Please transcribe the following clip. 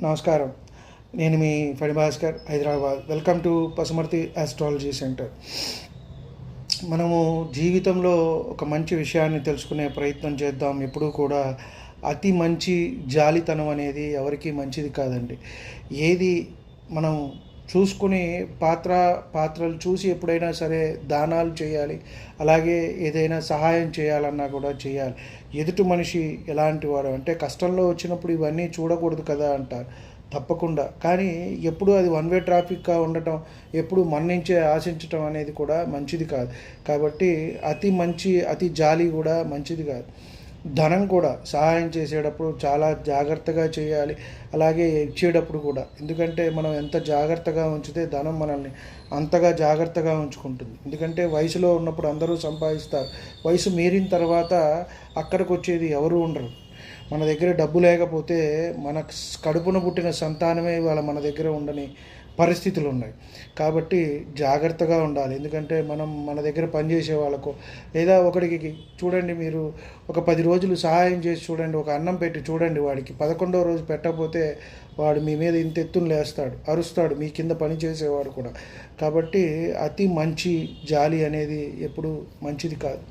నమస్కారం. నేను మీ Phani Bhaskar, Hyderabad. Welcome to Pasumarthi astrology centre. మనము జీవితంలో ఒక మంచి విషయాన్ని తెలుసుకునే ప్రయత్నం చేద్దాం. ఎప్పుడూ కూడా అతి మంచి జాలితనం అనేది ఎవరికీ మంచిది కాదండి. ఏది మనం చూసుకుని పాత్రలు చూసి ఎప్పుడైనా సరే దానాలు చేయాలి. అలాగే ఏదైనా సహాయం చేయాలన్నా కూడా చేయాలి. ఎదుటి మనిషి ఎలాంటి వాడు అంటే కష్టంలో వచ్చినప్పుడు ఇవన్నీ చూడకూడదు కదా అంటారు. తప్పకుండా. కానీ ఎప్పుడూ అది వన్ వే ట్రాఫిక్‌గా ఉండటం, ఎప్పుడు మన నుంచే ఆశించటం అనేది కూడా మంచిది కాదు. కాబట్టి అతి జాలి కూడా మంచిది కాదు. ధనం కూడా సహాయం చేసేటప్పుడు చాలా జాగ్రత్తగా చేయాలి. అలాగే ఇచ్చేటప్పుడు కూడా. ఎందుకంటే మనం ఎంత జాగ్రత్తగా ఉంచితే ధనం మనల్ని అంతగా జాగ్రత్తగా ఉంచుకుంటుంది. ఎందుకంటే వయసులో ఉన్నప్పుడు అందరూ సంపాదిస్తారు. వయసు మీరిన తర్వాత అక్కడికొచ్చేది ఎవరు ఉండరు. మన దగ్గర డబ్బు లేకపోతే మన కడుపున పుట్టిన సంతానమే ఇవాళ మన దగ్గర ఉండని పరిస్థితులు ఉన్నాయి. కాబట్టి జాగ్రత్తగా ఉండాలి. ఎందుకంటే మనం మన దగ్గర పనిచేసే వాళ్ళకు లేదా ఒకడికి చూడండి, మీరు ఒక 10 రోజులు సహాయం చేసి చూడండి, ఒక అన్నం పెట్టి చూడండి, వాడికి 11వ రోజు పెట్టకపోతే వాడు మీ మీద ఇంత ఎత్తున లేస్తాడు, అరుస్తాడు, మీ కింద పని చేసేవాడు కూడా. కాబట్టి అతి మంచి జాలి అనేది ఎప్పుడూ మంచిది కాదు.